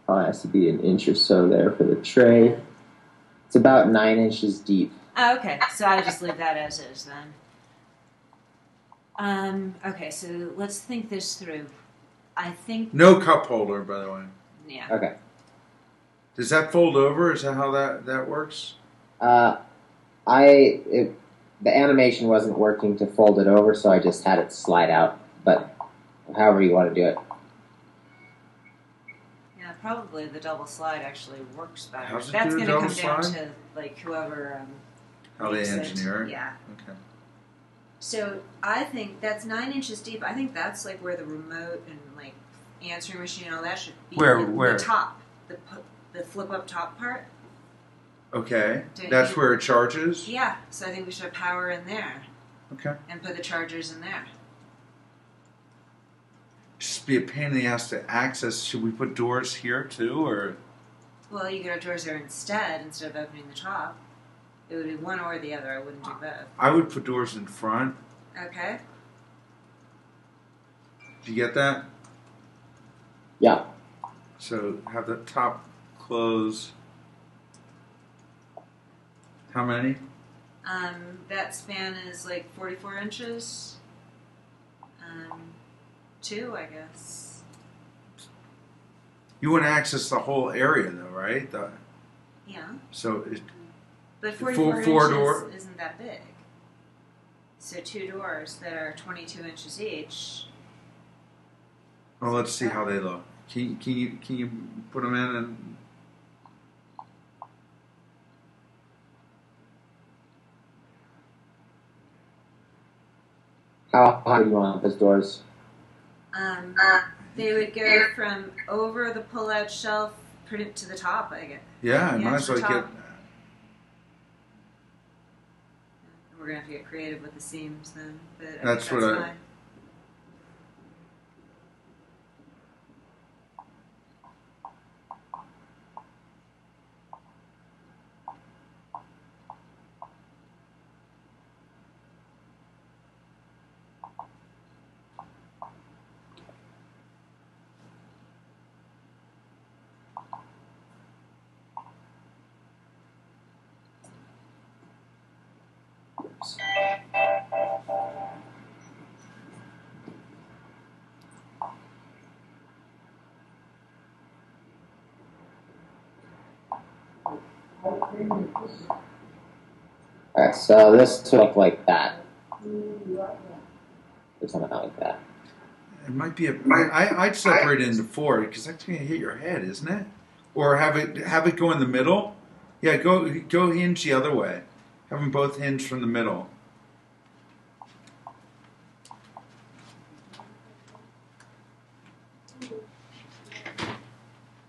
Probably has to be an inch or so there for the tray. It's about 9 inches deep. Oh, okay. So I just leave that as is then. Okay, so let's think this through. I think No cup holder, by the way. yeah. Okay. Does that fold over? Is that how that works? The animation wasn't working to fold it over, so I just had it slide out. But however you want to do it. Yeah, probably the double slide actually works better. How's it That's do a going to double come down slide? to like whoever. How they makes engineer it? Yeah. Okay. So I think that's 9 inches deep. I think that's like where the remote and like answering machine and all that should be. Where? The top, the flip up top part. Okay. That's where it charges? Yeah. So I think we should have power in there. Okay. And put the chargers in there. Just be a pain in the ass to access. Should we put doors here too, or? Well, you could have doors there instead of opening the top. It would be one or the other. I wouldn't do both. I would put doors in front. Okay. Do you get that? Yeah. So have the top close. How many? That span is like 44 inches. 2, I guess. You want to access the whole area, though, right? Yeah. So But 44 inches isn't that big. So 2 doors that are 22 inches each. well, let's see how they look. Can you put them in and? How high do you want those doors? They would go from over the pull-out shelf to the top, I guess. Yeah, I might as well get. We're gonna have to get creative with the seams then, but That's fine. Alright, so this will look like that. Or something like that. It might be I'd separate it into 4 because that's going to hit your head, isn't it? Or have it go in the middle. Yeah, go hinge the other way. Have them both hinge from the middle.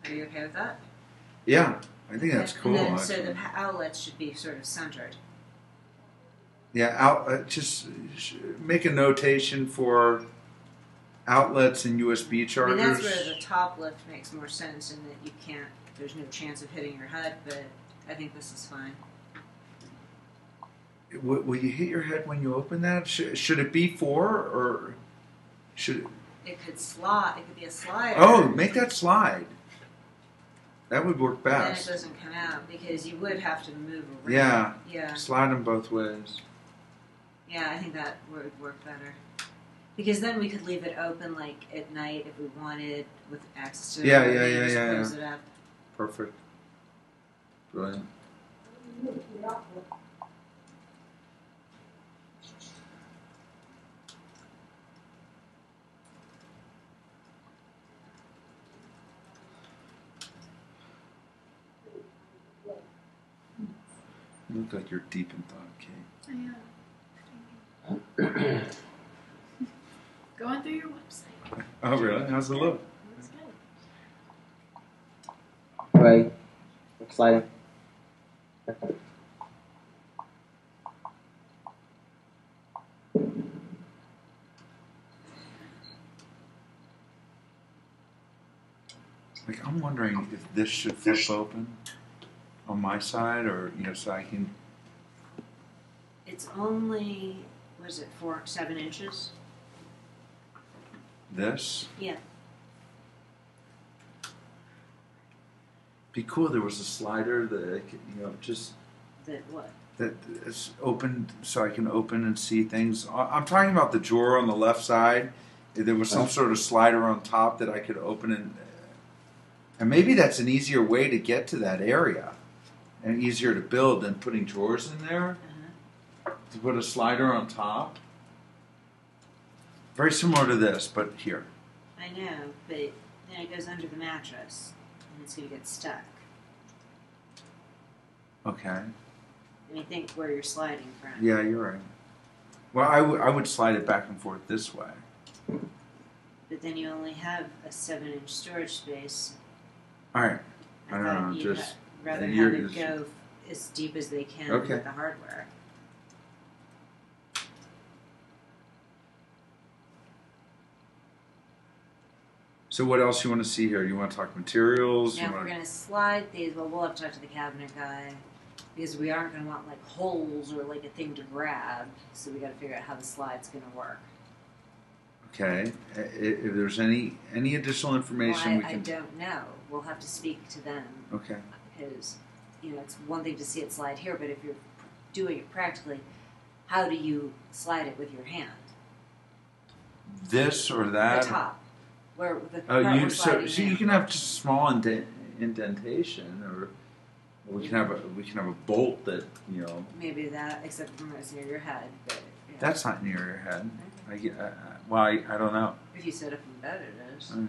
Are you okay with that? Yeah, I think that's cool. And then, so the outlets should be sort of centered. Yeah, just make a notation for outlets and USB chargers. I mean, that's where the top lift makes more sense in that you can't, there's no chance of hitting your head, but I think this is fine. Will you hit your head when you open that? Should it be 4 or should it? It could slide, it could be a slider. Oh, make that slide. That would work best. Then it doesn't come out because you would have to move around. Yeah. Yeah. Slide them both ways. Yeah, I think that would work better. Because then we could leave it open like at night if we wanted with access to it. Yeah. Close it up. Perfect. Brilliant. You look like you're deep in thought, Kate. I am. Going through your website. Oh, really? How's it look? That's good. Right. Sliding. Like, I'm wondering if this should flip open on my side, or so I can. It's only, what is it, 7 inches? This. Yeah. Be cool. There was a slider that I could, just That what? that is open so I can open and see things. I'm talking about the drawer on the left side. There was some sort of slider on top that I could open and maybe that's an easier way to get to that area and easier to build than putting drawers in there. To put a slider on top. Very similar to this, but here. I know, but then it goes under the mattress, and it's going to get stuck. Okay. I mean, think where you're sliding from. Yeah, you're right. Well, I would slide it back and forth this way. But then you only have a 7-inch storage space. All right. I I don't thought know, you'd just- rather and have you're it go as deep as they can Okay. with the hardware. So what else you want to see here? You want to talk materials? Now, You if we're want going to slide these, well, we'll have to talk to the cabinet guy because we aren't going to want like holes or like a thing to grab. So we got to figure out how the slide's going to work. okay. If there's any additional information Well, I we can. don't know. We'll have to speak to them Okay. because it's one thing to see it slide here, but if you're doing it practically, how do you slide it with your hand? This or that. The top, where the Oh, part we're so sliding you in. can have just a small indentation, or we can have a bolt that Maybe that, except from it's near your head. But yeah. That's not near your head. Okay. I don't know. If you sit up in bed, it is. Right. And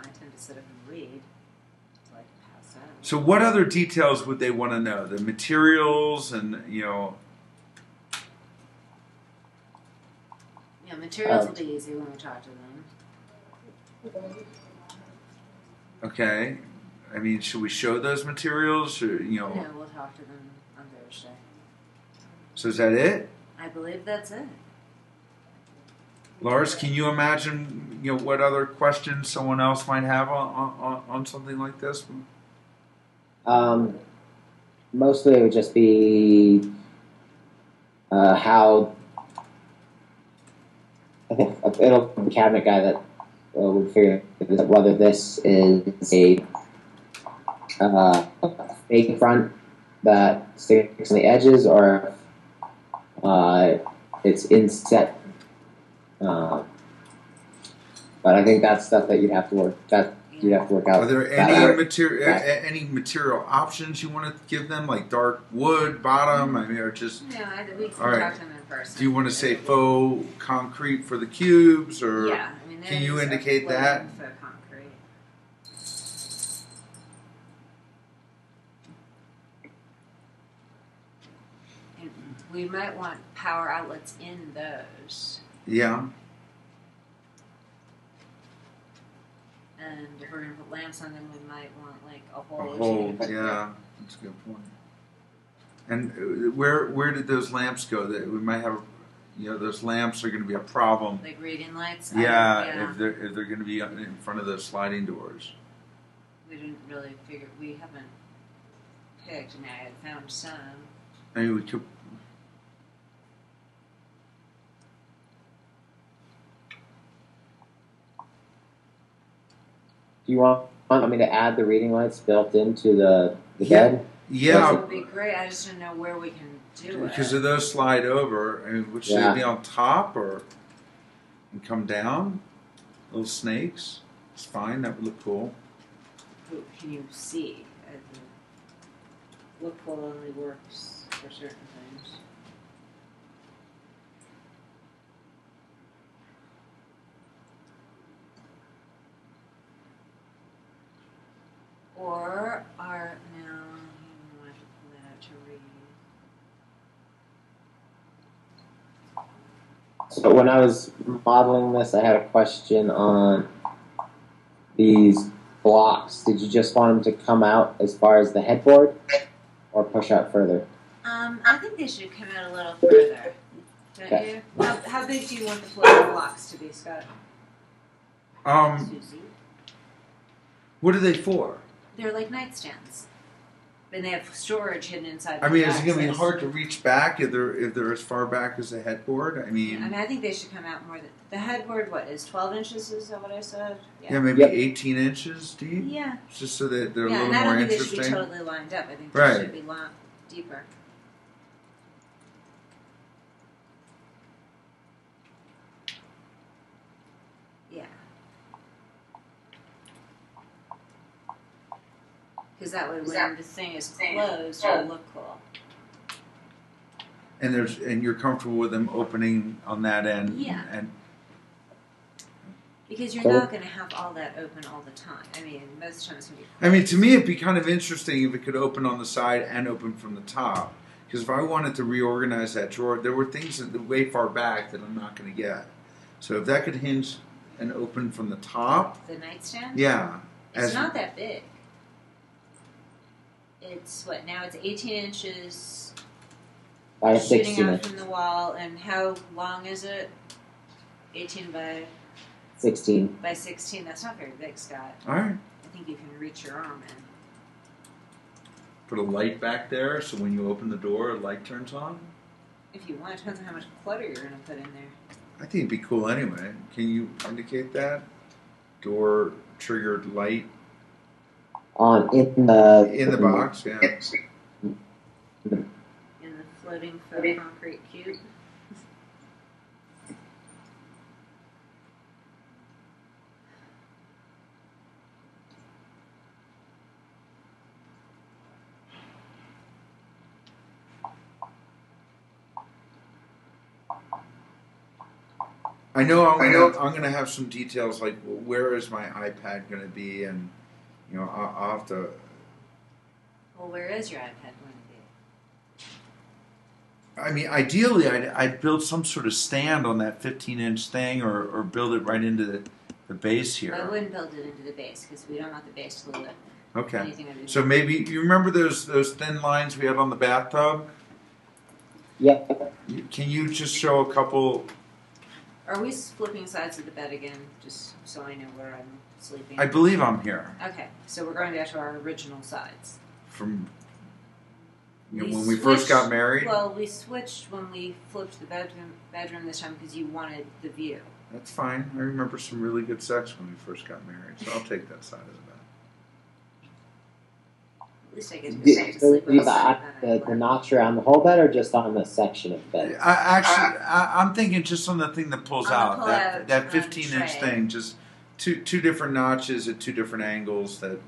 I tend to sit up and read, so I can pass out. So what other details would they want to know? The materials and Yeah, materials will be easy when we talk to them. okay. I mean, should we show those materials or No, we'll talk to them on Thursday. So is that it? I believe that's it. Lars, can you imagine what other questions someone else might have on something like this? Mostly it would just be how I think it'll be the cabinet guy that would figure out whether this is a fake front that sticks on the edges or it's inset. But I think that's stuff that you'd have to work out. Are there any material options you want to give them, like dark wood bottom? I mean, or just No, we can All right. talk to them in person. do you want to say faux concrete for the cubes, or Yeah, I mean, can you there is a indicate wood that? for concrete. And we might want power outlets in those. Yeah. And if we're going to put lamps on them, we might want like a A hole. hole, yeah, that's a good point. And where did those lamps go? That we might have, those lamps are going to be a problem. Like reading lights? Yeah, if they're going to be in front of those sliding doors. We didn't really figure, we haven't picked. I mean, I had found some. I mean, we could. Do you want me to add the reading lights built into the bed? Yeah, That would be great. I just don't know where we can do it. because if those slide over, I mean, should they be on top or and come down? Little snakes. It's fine. That would look cool. Who can you see? Look pull only works for certain things. Or are now I have to pull that out to read. So when I was modeling this, I had a question on these blocks. Did you just want them to come out as far as the headboard, or push out further? I think they should come out a little further. Don't Okay. you? How big do you want the floating blocks to be, Scott? What are they for? They're like nightstands. And they have storage hidden inside. I mean, is it going to be access. hard to reach back if they're as far back as the headboard? I mean, I think they should come out more than the headboard. What is 12 inches? Is that what I said? yeah, maybe 18 inches deep. Yeah. Just so that they're a Yeah, little and I more don't think interesting. they should be totally lined up. I think they Right. should be deeper. Yeah. Because that way, when the thing is closed, it'll look cool. And you're comfortable with them opening on that end. Yeah. And Because you're not going to have all that open all the time. I mean, most times it's going to be closed. I mean, to me, it'd be kind of interesting if it could open on the side and open from the top. Because if I wanted to reorganize that drawer, there were things that way far back that I'm not going to get. So if that could hinge and open from the top, The nightstand? yeah. It's not that big. It's what now? It's 18 inches By shooting 16 out inches. from the wall, and how long is it? 18 by 16. 16. That's not very big, Scott. All right. I think you can reach your arm in. Put a light back there, so when you open the door, a light turns on. If you want, it depends on how much clutter you're going to put in there. I think it'd be cool anyway. Can you indicate that? Door triggered light In the box, yeah. In the floating faux concrete cube. I know I'm gonna have some details like where is my iPad gonna be, and I'll have to. Well, where is your iPad going to be? I mean, ideally, I'd build some sort of stand on that 15-inch thing, or build it right into the base here. I wouldn't build it into the base because we don't want the base to lift Okay. anything under the So maybe you remember those thin lines we had on the bathtub? Yep. Can you just show a couple? Are we flipping sides of the bed again, just so I know where I'm sleeping? I believe I'm here Okay, so we're going back to our original sides. from when we first got married. Well, we switched when we flipped the bedroom this time because you wanted the view. That's fine. I remember some really good sex when we first got married, so I'll take that side of the bed. At least I get to go back to sleep with The notch around the whole bed, or just on the section of bed? I'm thinking just on the thing that pulls On the out, pull-out, that 15-inch tray. thing, just two different notches at two different angles. That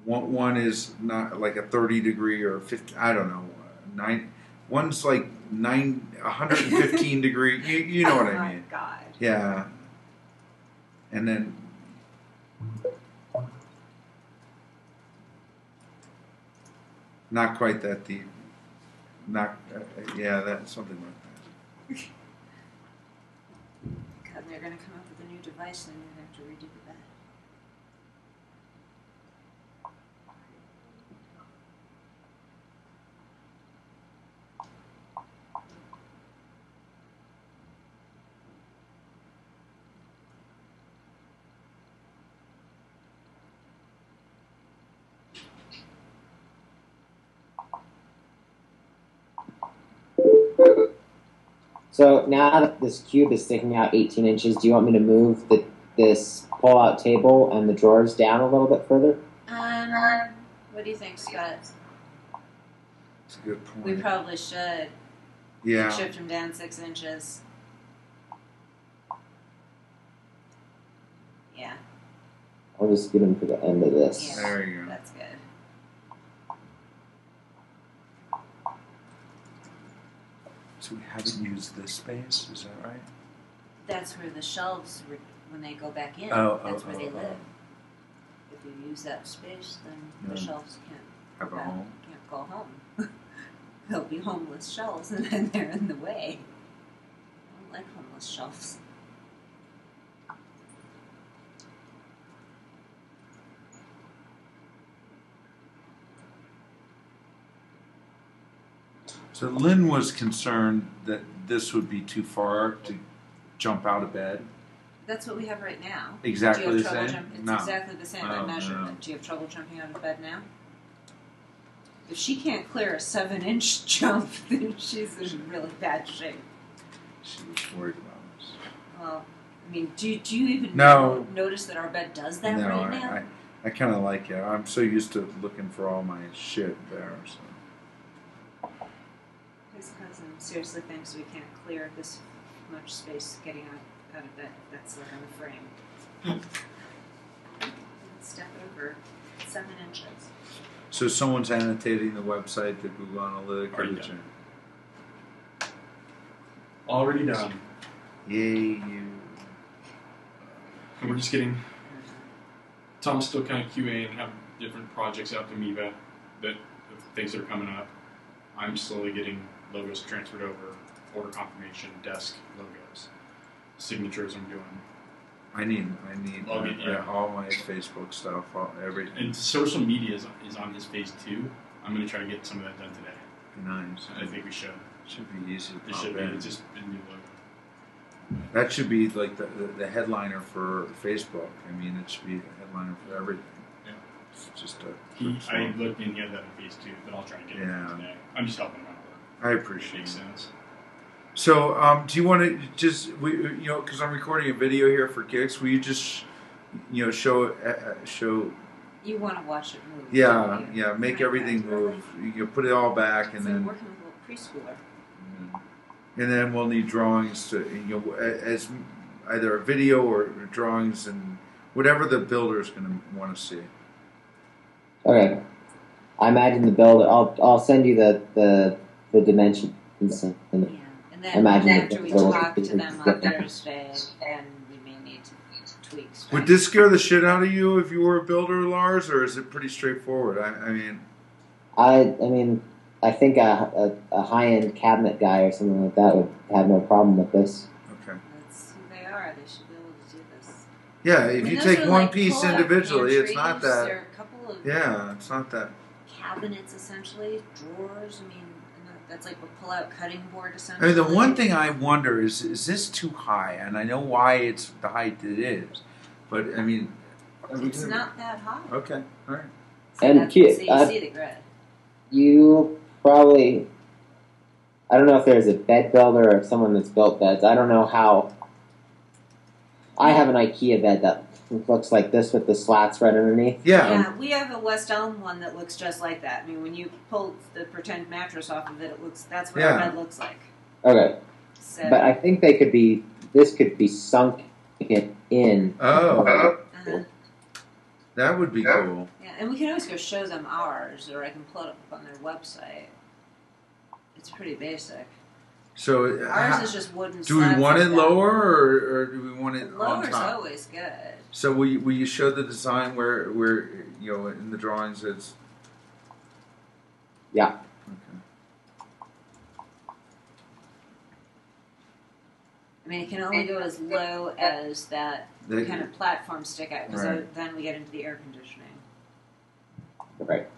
one is not like a 30 degree or 50. I don't know, nine. One's like 115 degree. You know what I mean? Oh my God. Yeah. And then. Not quite that deep. Yeah, that's something like that. God, they're going to come up with a new device and you're going to have to redo the bed. So now that this cube is sticking out 18 inches, do you want me to move this pull-out table and the drawers down a little bit further? What do you think, Scott? That's a good point. We probably should Yeah. shift them down 6 inches. Yeah, I'll just get them to the end of this. yeah. There you go. That's good. So we haven't used this space, is that right? That's where the shelves, when they go back in, that's where they live. If you use that space, then the shelves Have a home. can't go home. They'll be homeless shelves, and then they're in the way. I don't like homeless shelves. So Lynn was concerned that this would be too far to jump out of bed. That's what we have right now. Exactly Do you the have trouble same? It's No. exactly the same. I No, measured no. it. Do you have trouble jumping out of bed now? if she can't clear a 7-inch jump, then she's in really bad shape. She was worried about us. Well, I mean, do you even notice that our bed does that right now? I kind of like it. I'm so used to looking for all my shit there. So. His cousin seriously thinks we can't clear this much space getting out of bed. That's like on the frame. Step it over 7 inches. So someone's annotating the website, the Google Analytics. Already done. Yay, you. And we're just getting... Tom's still kind of QA and have different projects out to Miva that things that are coming up. I'm slowly getting logos transferred over, order confirmation, desk logos, signatures I'm doing. I need all my Facebook stuff, everything. And social media is on his phase 2. I'm going to try to get some of that done today. Nice. I think we should. Should be easy to It should be. It's just a new logo. That should be like the headliner for Facebook. I mean, it should be the headliner for everything. Yeah. It's just I looked in, he had that in phase 2, but I'll try and get it today. I'm just helping him out. I appreciate it. Makes sense. So, do you want to just, because I'm recording a video here for Kicks, will you just, show? You want to watch it move. Yeah, make everything move. You put it all back, and then. Working with a little preschooler. And then we'll need drawings to, as either a video or drawings and whatever the builder is going to want to see. Okay. I imagine the builder. I'll send you the dimensions. Yeah. And then after we talk to them on Thursday, then we may need to tweak stuff. Would this scare the shit out of you if you were a builder, Lars, or is it pretty straightforward? I mean, I think a high-end cabinet guy or something like that would have no problem with this. Okay. That's who they are. They should be able to do this. Yeah, if you take one piece individually, it's not that. There are a couple of it's not that. cabinets, essentially, drawers. I mean, that's like a pull-out cutting board, essentially. I mean, the one thing I wonder is this too high? And I know why it's the height it is, but I mean, it's not that high. Okay, all right. So and you see the grid. You probably, I don't know if there's a bed builder or someone that's built beds. I don't know how. I have an IKEA bed that looks like this with the slats right underneath. Yeah, we have a West Elm one that looks just like that. I mean, when you pull the pretend mattress off of it, that's what our bed looks like. Okay. So, but I think this could be sunk in. Oh. Uh-huh. That would be cool. Yeah, and we can always go show them ours, or I can pull it up on their website. It's pretty basic. So ours is just wooden. Do we want it lower, or do we want it on lower's top? always good. So will you show the design where in the drawings it's? Yeah. Okay. I mean, it can only go as low as that kind of platform stick out, because then we get into the air conditioning. Right.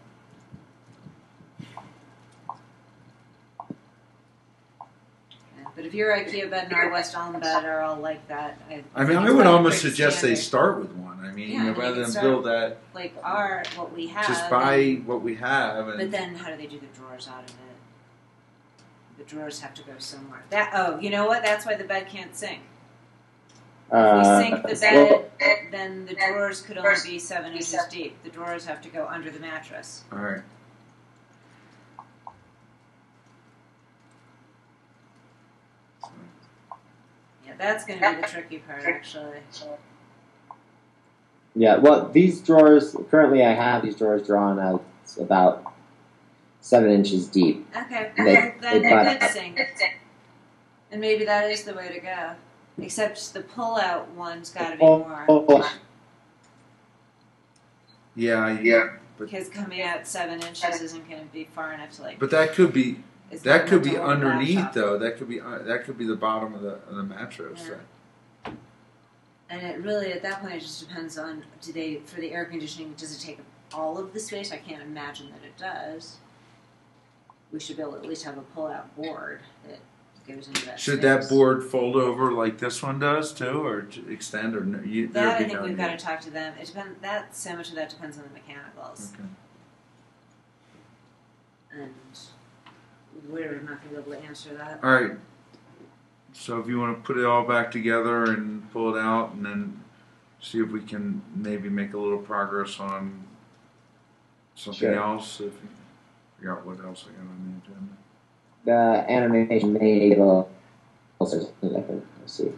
But if your IKEA bed and our West Elm bed are all like that, I would almost suggest they start with one. I mean, rather than build that. Like what we have. Just buy what we have. But then, how do they do the drawers out of it? The drawers have to go somewhere. You know what? That's why the bed can't sink. If we sink the bed, then the drawers could only be 7 inches deep. The drawers have to go under the mattress. All right. That's going to be the tricky part, actually. Yeah, well, these drawers, currently I have these drawers drawn out about 7 inches deep. Okay, then they could sink. And maybe that is the way to go. Except the pull-out one's got to be more. Yeah. Because coming out 7 inches isn't going to be far enough to But that could be. That could be underneath, laptop. though. That could be the bottom of the mattress. Yeah. And it really, at that point, it just depends on for the air conditioning, does it take all of the space? I can't imagine that it does. We should be able to at least have a pull-out board that goes into that. Should space. that board fold over like this one does too, or extend, or that I think we've got to talk to them. It depends. So much of that depends on the mechanicals. Okay. and we're not going to be able to answer that. All right. So if you want to put it all back together and pull it out, and then see if we can maybe make a little progress on something Sure. else. If you figure out what else I got on the agenda. The animation may go also something different. Let's see.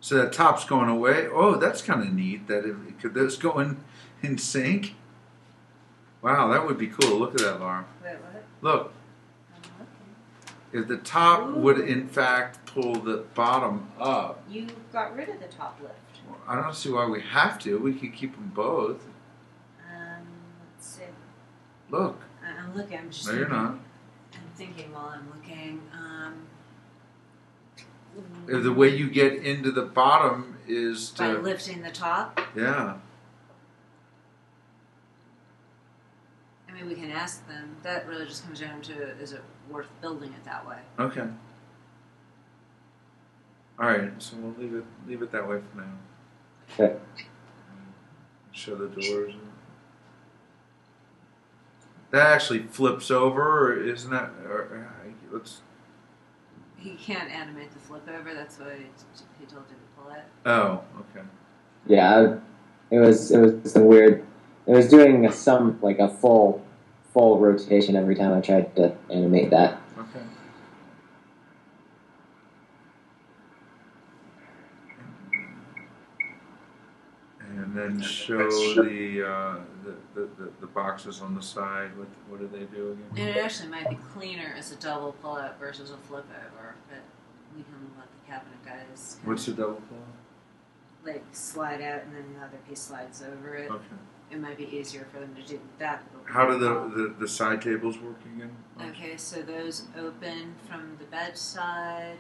So that top's going away. Oh, that's kind of neat. Could this go in sync? Wow, that would be cool. Look at that, Laura. Wait, what? Look, I'm looking. if the top Ooh. would in fact pull the bottom up. You got rid of the top lift. Well, I don't see why we have to. We could keep them both. Let's see. Look. I'm looking. I'm just No, you're thinking. not. I'm thinking while I'm looking. The way you get into the bottom is By to lifting the top. yeah. I mean, we can ask them. That really just comes down to, is it worth building it that way? Okay. All right, so we'll leave it that way for now. Okay. Show the doors. That actually flips over, or isn't that? Let's. He can't animate the flip over. That's why he told you to pull it. Oh, okay. Yeah, it was some weird. It was doing a full rotation every time I tried to animate that. Okay. And then show the boxes on the side. What do they do again? And it actually might be cleaner as a double pull out versus a flip over, but we can let the cabinet guys What's the double pull? like slide out and then the other piece slides over it. Okay. It might be easier for them to do that. How do the side tables work again? Okay, so those open from the bedside.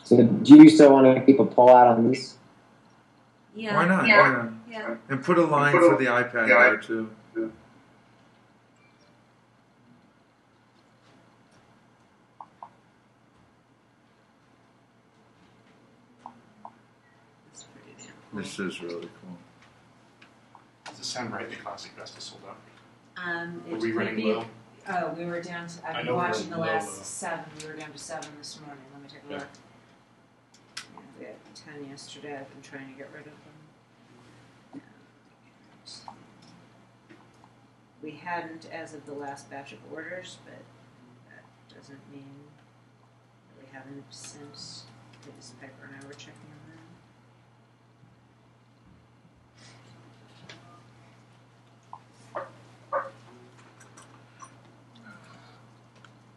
So, do you still want to keep a pull out on these? Yeah. Why not? Yeah. Why not? Yeah. And put a line for the iPad there too. That's pretty damn cool. This is really cool. Does it sound right? The classic vest is sold out. It Are we could running be- low? Oh, we were down to. I I've been know we're watching the running low, last though. 7. We were down to 7 this morning. Let me take a Yeah. look. Yeah, we had 10 yesterday. I've been trying to get rid of them. We hadn't as of the last batch of orders, but that doesn't mean that we haven't since. Because Piper and I were checking on them.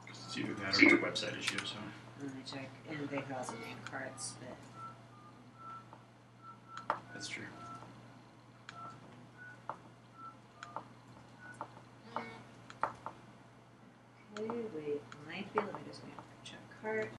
It's either that or it's a website issue. So Let me check. And they could also be in carts, but. that's true. Okay, wait, might be. Let me just check cart.